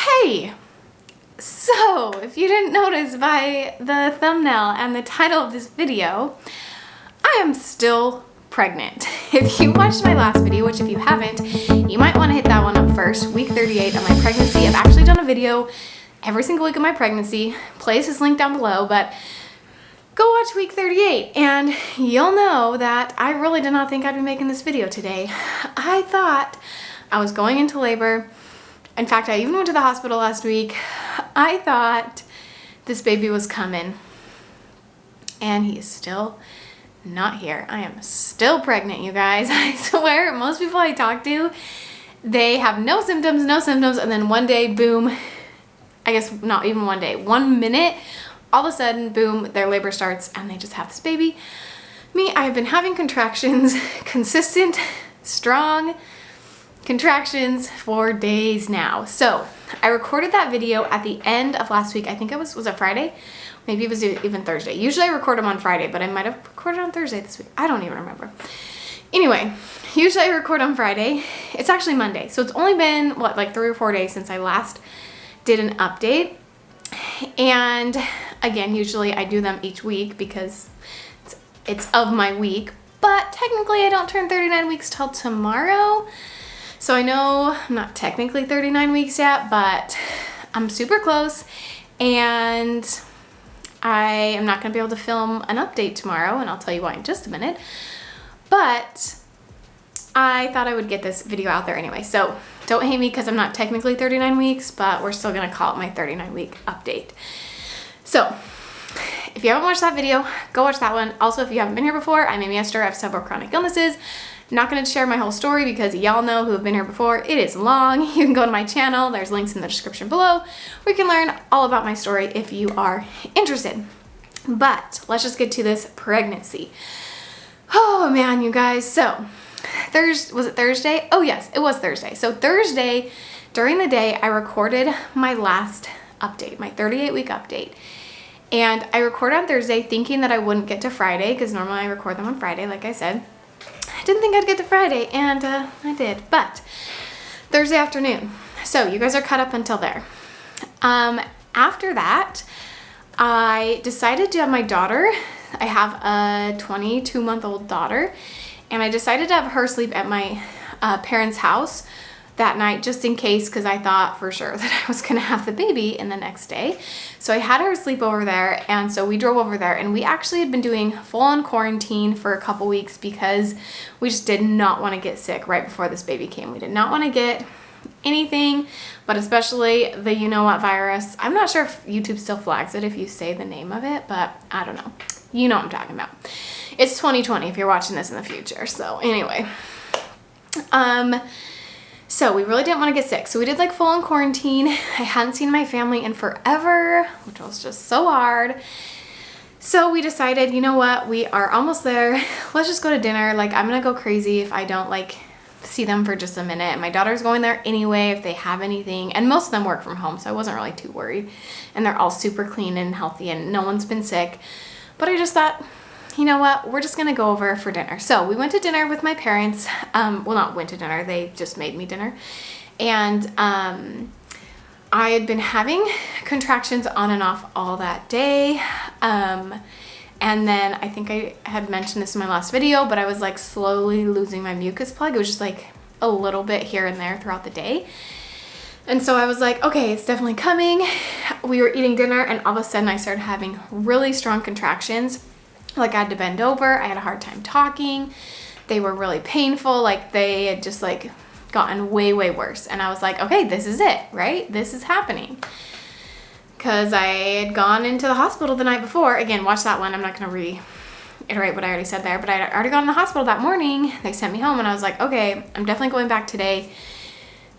Hey! So, if you didn't notice by the thumbnail and the title of this video, I am still pregnant. If you watched my last video, which if you haven't, you might want to hit that one up first, week 38 of my pregnancy. I've actually done a video every single week of my pregnancy. Place is linked down below, but go watch week 38 and you'll know that I really did not think I'd be making this video today. I thought I was going into labor. In fact, I even went to the hospital last week. I thought this baby was coming, and he is still not here. I am still pregnant, you guys. I swear, most people I talk to, they have no symptoms, and then one day, boom, I guess not even one day, 1 minute, all of a sudden, boom, their labor starts, and they just have this baby. Me, I have been having contractions, consistent, strong contractions for days now. So I recorded that video at the end of last week. I think it was it Friday? Maybe it was even Thursday. Usually I record them on Friday, but I might have recorded on Thursday this week. I don't even remember. Anyway, usually I record on Friday. It's actually Monday. So it's only been, what, like 3 or 4 days since I last did an update. And again, usually I do them each week because it's of my week. But technically I don't turn 39 weeks till tomorrow. So I know I'm not technically 39 weeks yet, but I'm super close, and I am not going to be able to film an update tomorrow, and I'll tell you why in just a minute. But I thought I would get this video out there anyway. So don't hate me because I'm not technically 39 weeks, but we're still going to call it my 39-week update. So if you haven't watched that video, go watch that one. Also, if you haven't been here before, I'm Amy Esther. I have several chronic illnesses. Not going to share my whole story because y'all know who have been here before. It is long. You can go to my channel. There's links in the description below where you can learn all about my story if you are interested. But let's just get to this pregnancy. Oh man, you guys. So was it Thursday? Oh yes, it was Thursday. So Thursday, during the day, I recorded my last update, my 38-week update. And I recorded on Thursday thinking that I wouldn't get to Friday because normally I record them on Friday, like I said. I didn't think I'd get to Friday, and I did, but Thursday afternoon. So you guys are caught up until there. After that, I decided to have my daughter. I have a 22-month-old daughter, and I decided to have her sleep at my parents' house that night just in case, because I thought for sure that I was gonna have the baby in the next day. So I had her sleep over there, and so we drove over there, and we actually had been doing full-on quarantine for a couple weeks because we just did not want to get sick right before this baby came. We did not want to get anything, but especially the you-know-what virus. I'm not sure if YouTube still flags it if you say the name of it, but I don't know. You know what I'm talking about. It's 2020 if you're watching this in the future. So anyway, so we really didn't want to get sick. So we did like full on quarantine. I hadn't seen my family in forever, which was just so hard. So we decided, you know what, we are almost there. Let's just go to dinner. Like, I'm going to go crazy if I don't like see them for just a minute. And my daughter's going there anyway if they have anything. And most of them work from home, so I wasn't really too worried. And they're all super clean and healthy and no one's been sick. But I just thought, you know what, we're just gonna go over for dinner. So we went to dinner with my parents. Well, not went to dinner, they just made me dinner. And I had been having contractions on and off all that day. And then I think I had mentioned this in my last video, but I was like slowly losing my mucus plug. It was just like a little bit here and there throughout the day. And so I was like, okay, it's definitely coming. We were eating dinner, and all of a sudden I started having really strong contractions. Like, I had to bend over. I had a hard time talking. They were really painful. Like, they had just like gotten way, way worse. And I was like, okay, this is it, right? This is happening. Because I had gone into the hospital the night before. Again, watch that one. I'm not going to reiterate what I already said there, but I had already gone to the hospital that morning. They sent me home, and I was like, okay, I'm definitely going back today.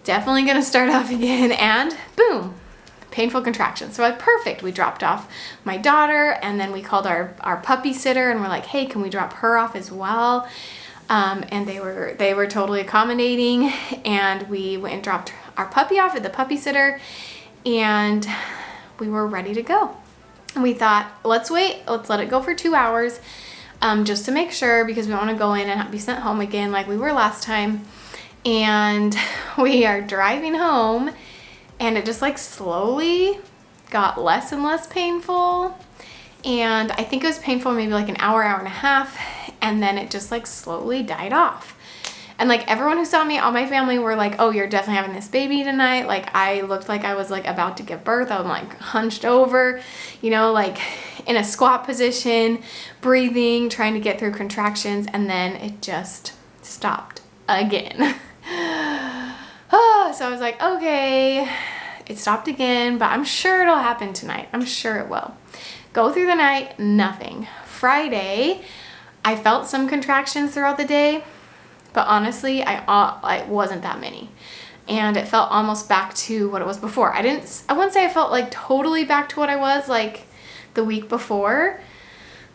Definitely going to start off again. And boom. Painful contractions. So perfect. We dropped off my daughter, and then we called our puppy sitter, and we're like, hey, can we drop her off as well? And they were totally accommodating, and we went and dropped our puppy off at the puppy sitter, and we were ready to go. And we thought, let's wait, let's let it go for 2 hours, just to make sure, because we want to go in and be sent home again like we were last time. And we are driving home, and it just like slowly got less and less painful. And I think it was painful maybe like an hour, hour and a half, and then it just like slowly died off. And like everyone who saw me, all my family were like, oh, you're definitely having this baby tonight. Like I looked like I was like about to give birth. I was like hunched over, you know, like in a squat position, breathing, trying to get through contractions, and then it just stopped again. Oh, so I was like, okay, it stopped again, but I'm sure it'll happen tonight. I'm sure it will. Go through the night, nothing. Friday, I felt some contractions throughout the day, but honestly, I wasn't that many. And it felt almost back to what it was before. I wouldn't say I felt like totally back to what I was like the week before.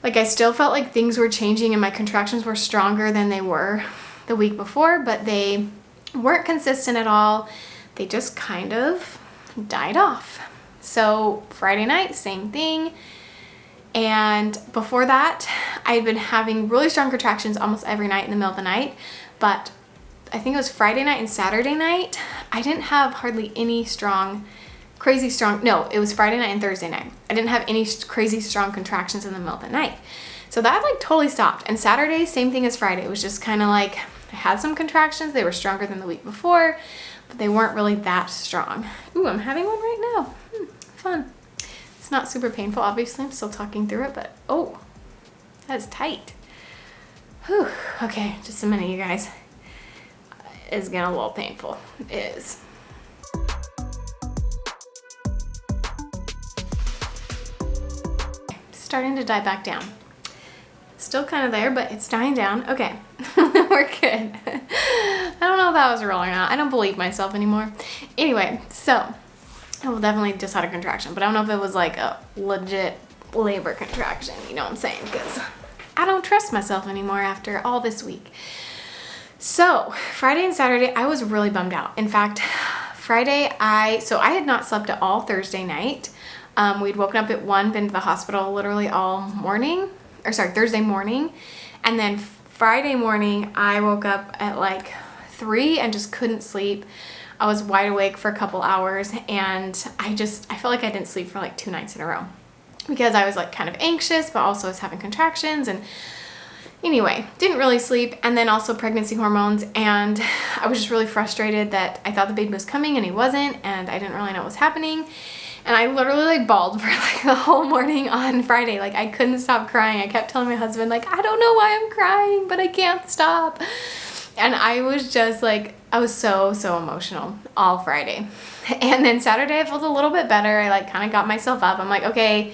Like I still felt like things were changing and my contractions were stronger than they were the week before, but they weren't consistent at all. They just kind of died off. So Friday night, same thing. And before that, I had been having really strong contractions almost every night in the middle of the night. But I think it was Friday night and Saturday night, I didn't have hardly any crazy strong, no, it was Friday night and Thursday night. I didn't have any crazy strong contractions in the middle of the night. So that like totally stopped. And Saturday, same thing as Friday. It was just kind of like, I had some contractions. They were stronger than the week before, but they weren't really that strong. Ooh, I'm having one right now. Fun. It's not super painful, obviously. I'm still talking through it, but oh, that is tight. Whew. Okay, just a minute, you guys. It's getting a little painful. It is. Starting to die back down. Still kind of there, but it's dying down. Okay, we're good. I don't know if that was real or not. I don't believe myself anymore. Anyway, so I will definitely just had a contraction, but I don't know if it was like a legit labor contraction, you know what I'm saying? Because I don't trust myself anymore after all this week. So Friday and Saturday, I was really bummed out. In fact, Friday, I had not slept at all Thursday night. We'd woken up at 1, been to the hospital literally all morning, Thursday morning. And then Friday morning, I woke up at like 3 and just couldn't sleep. I was wide awake for a couple hours, and I felt like I didn't sleep for like 2 nights in a row because I was like kind of anxious, but also was having contractions. And anyway, didn't really sleep. And then also pregnancy hormones, and I was just really frustrated that I thought the baby was coming and he wasn't, and I didn't really know what was happening. And I literally like bawled for like the whole morning on Friday. Like I couldn't stop crying. I kept telling my husband like, I don't know why I'm crying, but I can't stop. And I was just like, I was so emotional all Friday. And then Saturday I felt a little bit better. I like kind of got myself up. I'm like, okay,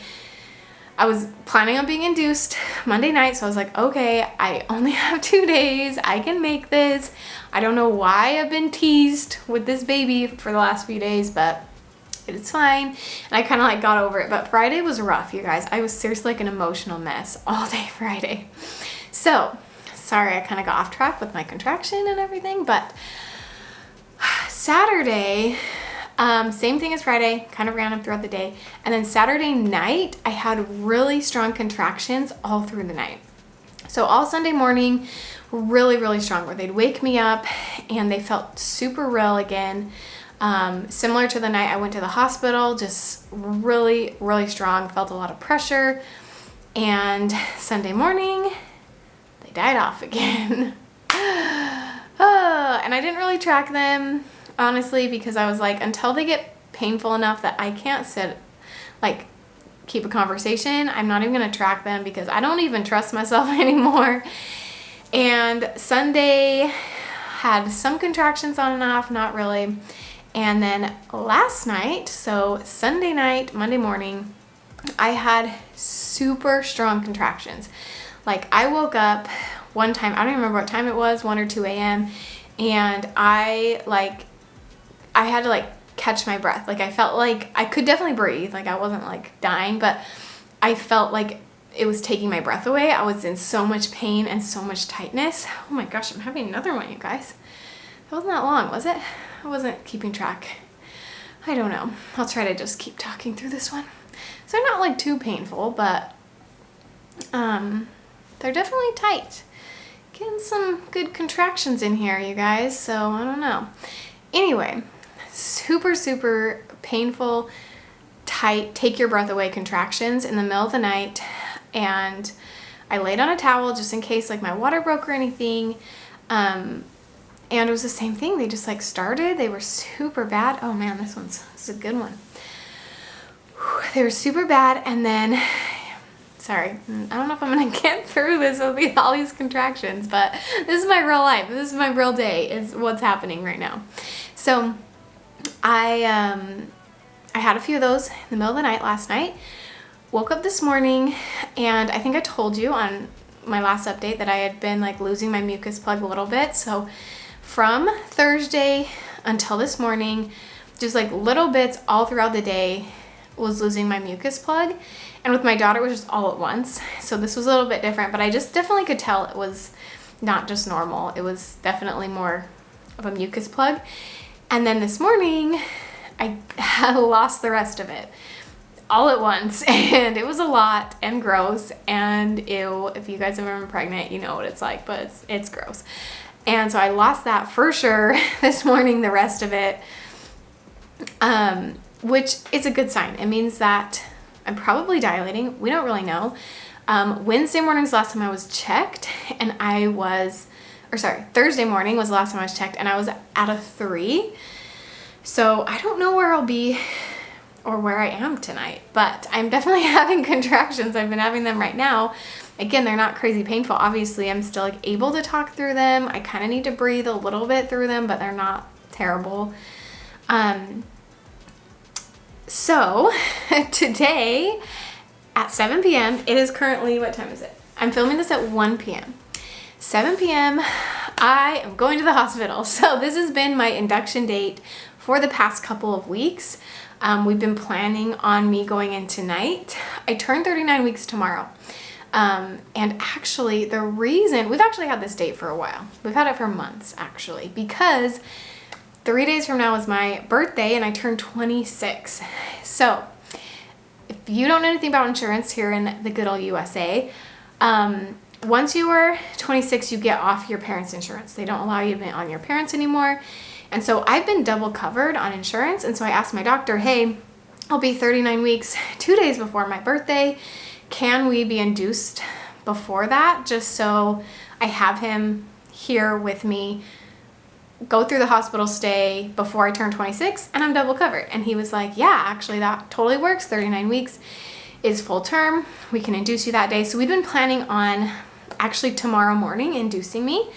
I was planning on being induced Monday night. So I was like, okay, I only have 2 days. I can make this. I don't know why I've been teased with this baby for the last few days, but it's fine. And I kind of like got over it. But Friday was rough, you guys. I was seriously like an emotional mess all day Friday. So sorry, I kind of got off track with my contraction and everything, but Saturday, same thing as Friday, kind of random throughout the day. And then Saturday night, I had really strong contractions all through the night. So all Sunday morning, really strong, where they'd wake me up and they felt super real again. Similar to the night I went to the hospital, just really strong, felt a lot of pressure. And Sunday morning, they died off again. And I didn't really track them, honestly, because I was like, until they get painful enough that I can't keep a conversation, I'm not even going to track them because I don't even trust myself anymore. And Sunday had some contractions on and off, not really. And then last night, so Sunday night, Monday morning, I had super strong contractions. Like I woke up one time, I don't even remember what time it was, 1 or 2 a.m. And I had to like catch my breath. Like I felt like I could definitely breathe. Like I wasn't like dying, but I felt like it was taking my breath away. I was in so much pain and so much tightness. Oh my gosh, I'm having another one, you guys. That wasn't that long, was it? I wasn't keeping track. I don't know. I'll try to just keep talking through this one. So they're not like too painful, but they're definitely tight. Getting some good contractions in here, you guys, so I don't know. Anyway, super, super painful, tight, take your breath away contractions in the middle of the night. And I laid on a towel just in case like my water broke or anything. And it was the same thing. They just like started. They were super bad. Oh man, this is a good one. They were super bad. And then, sorry, I don't know if I'm going to get through this with all these contractions, but this is my real life. This is my real day is what's happening right now. So I had a few of those in the middle of the night last night. Woke up this morning, and I think I told you on my last update that I had been like losing my mucus plug a little bit. So from Thursday until this morning, just like little bits all throughout the day was losing my mucus plug. And with my daughter, it was just all at once. So this was a little bit different, but I just definitely could tell it was not just normal. It was definitely more of a mucus plug. And then this morning, I lost the rest of it all at once, and it was a lot and gross and ew. If you guys have ever been pregnant, you know what it's like, but it's gross. And so I lost that for sure this morning, the rest of it, which is a good sign. It means that I'm probably dilating. We don't really know. Wednesday morning was the last time I was checked, and Thursday morning was the last time I was checked, and I was at a 3. So I don't know where I'll be or where I am tonight, but I'm definitely having contractions. I've been having them right now. Again, they're not crazy painful. Obviously, I'm still like able to talk through them. I kind of need to breathe a little bit through them, but they're not terrible. So today at 7 p.m., it is currently, what time is it? I'm filming this at 1 p.m. 7 p.m., I am going to the hospital. So this has been my induction date for the past couple of weeks. We've been planning on me going in tonight. I turn 39 weeks tomorrow. And actually the reason, we've actually had this date for a while. We've had it for months actually, because 3 days from now is my birthday and I turn 26. So if you don't know anything about insurance here in the good old USA, once you are 26, you get off your parents' insurance. They don't allow you to be on your parents anymore. And so I've been double covered on insurance. And so I asked my doctor, hey, I'll be 39 weeks, 2 days before my birthday. Can we be induced before that? Just so I have him here with me, go through the hospital stay before I turn 26 and I'm double covered. And he was like, yeah, actually that totally works. 39 weeks is full term. We can induce you that day. So we've been planning on actually tomorrow morning inducing me.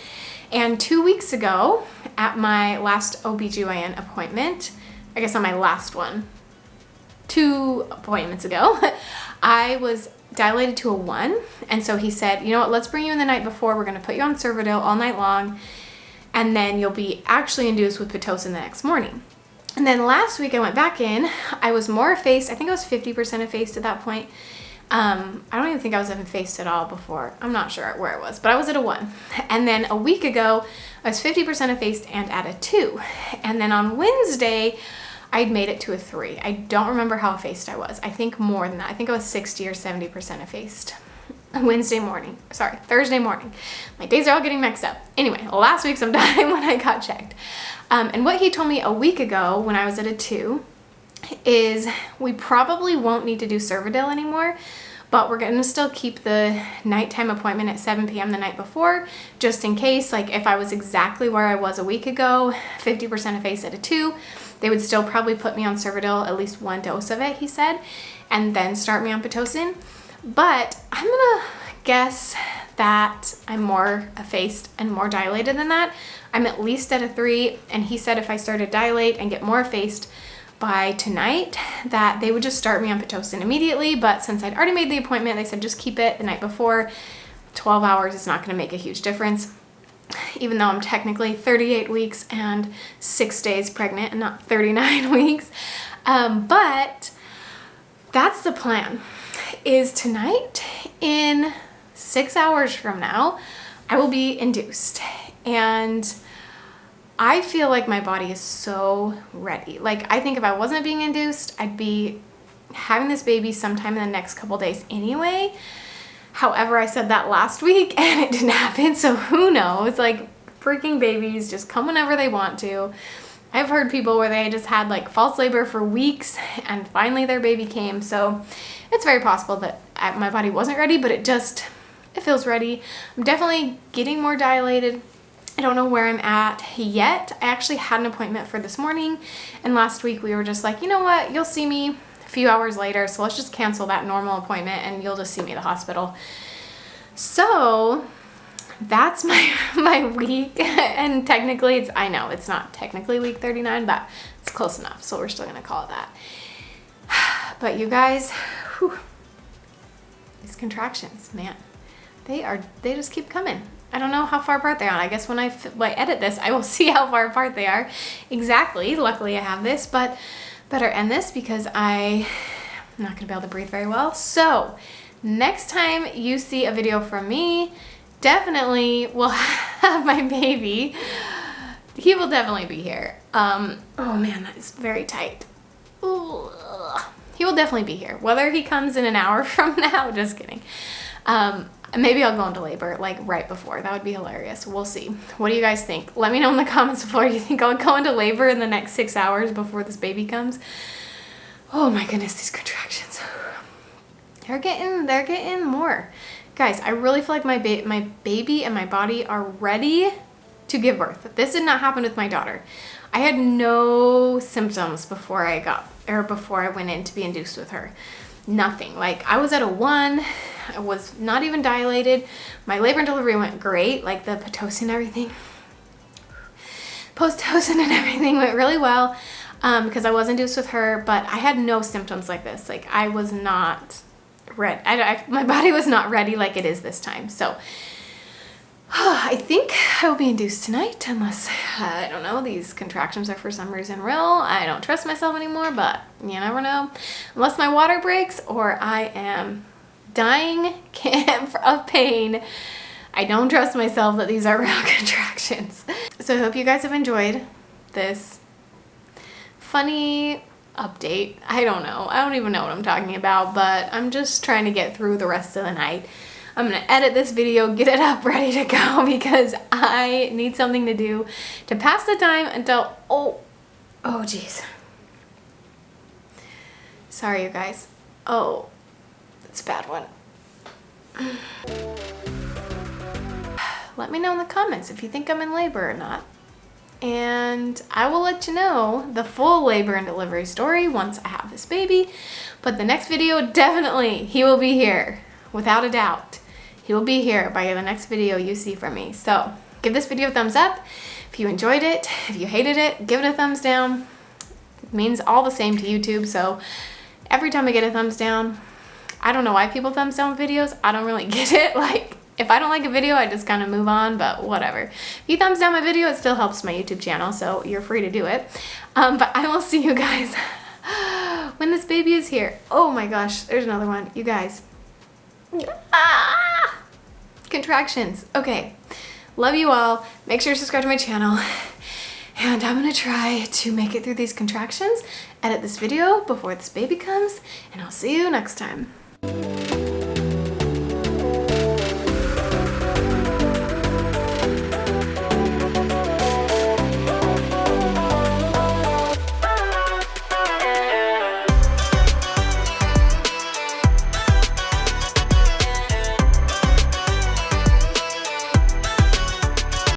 And 2 weeks ago at my last OBGYN appointment, I guess on my last one, 2 appointments ago, I was dilated to a 1. And so he said, you know what, let's bring you in the night before. We're going to put you on Servidil all night long. And then you'll be actually induced with Pitocin the next morning. And then last week I went back in. I was more effaced. I think I was 50% effaced at that point. I don't even think I was effaced at all before. I'm not sure where it was, but I was at a 1. And then a week ago, I was 50% effaced and at a 2. And then on Wednesday, I'd made it to a 3. I don't remember how effaced I was. I think more than that. I think I was 60 or 70% effaced. Thursday morning. My days are all getting mixed up. Anyway, last week sometime when I got checked. And what he told me a week ago when I was at a 2 is we probably won't need to do Servidil anymore, but we're going to still keep the nighttime appointment at 7 p.m. the night before, just in case, like if I was exactly where I was a week ago, 50% effaced at a 2, they would still probably put me on Servidil, at least 1 dose of it, he said, and then start me on Pitocin. But I'm going to guess that I'm more effaced and more dilated than that. I'm at least at a 3, and he said if I started dilate and get more effaced by tonight, that they would just start me on Pitocin immediately. But since I'd already made the appointment, they said just keep it the night before. 12 hours is not going to make a huge difference, even though I'm technically 38 weeks and 6 days pregnant and not 39 weeks. But that's the plan, is tonight in 6 hours from now, I will be induced. And I feel like my body is so ready. Like, I think if I wasn't being induced, I'd be having this baby sometime in the next couple days anyway. However, I said that last week and it didn't happen, so who knows? Like, freaking babies just come whenever they want to. I've heard people where they just had like false labor for weeks and finally their baby came. So it's very possible that my body wasn't ready, but it feels ready. I'm definitely getting more dilated. I don't know where I'm at yet. I actually had an appointment for this morning, and last week we were just like, you know what, you'll see me a few hours later, so let's just cancel that normal appointment and you'll just see me at the hospital. So that's my week, and technically I know it's not technically week 39, but it's close enough, so we're still gonna call it that. But you guys, whew, these contractions, man, they just keep coming. I don't know how far apart they are. I guess when I edit this, I will see how far apart they are exactly. Luckily I have this, but better end this because I'm not gonna be able to breathe very well. So next time you see a video from me, definitely will have my baby. He will definitely be here. Oh man, that is very tight. Ooh, he will definitely be here. Whether he comes in an hour from now, just kidding. Maybe I'll go into labor like right before. That would be hilarious. We'll see. What do you guys think? Let me know in the comments below. Do you think I'll go into labor in the next 6 hours before this baby comes? Oh my goodness, these contractions. They're getting more. Guys, I really feel like my baby and my body are ready to give birth. This did not happen with my daughter. I had no symptoms before I went in to be induced with her. Nothing. Like, I was at a 1. I was not even dilated. My labor and delivery went great. Like the Pitocin and everything. Postocin and everything went really well because I was induced with her, but I had no symptoms like this. Like, I was not ready. My body was not ready like it is this time. So I think I will be induced tonight unless, I don't know, these contractions are for some reason real. I don't trust myself anymore, but you never know. Unless my water breaks or I am dying of pain, I don't trust myself that these are real contractions. So I hope you guys have enjoyed this funny update. I don't know. I don't even know what I'm talking about, but I'm just trying to get through the rest of the night. I'm gonna edit this video, get it up, ready to go, because I need something to do to pass the time until, oh geez. Sorry, you guys. Oh, that's a bad one. Let me know in the comments if you think I'm in labor or not. And I will let you know the full labor and delivery story once I have this baby. But the next video, definitely, he will be here, without a doubt. He will be here by the next video you see from me. So give this video a thumbs up if you enjoyed it. If you hated it, give it a thumbs down. It means all the same to YouTube. So every time I get a thumbs down, I don't know why people thumbs down videos. I don't really get it. Like, if I don't like a video, I just kind of move on, but whatever. If you thumbs down my video, it still helps my YouTube channel, so you're free to do it. But I will see you guys when this baby is here. Oh my gosh, there's another one. You guys. Ah! Contractions. Okay. Love you all. Make sure to subscribe to my channel. And I'm going to try to make it through these contractions, edit this video before this baby comes, and I'll see you next time.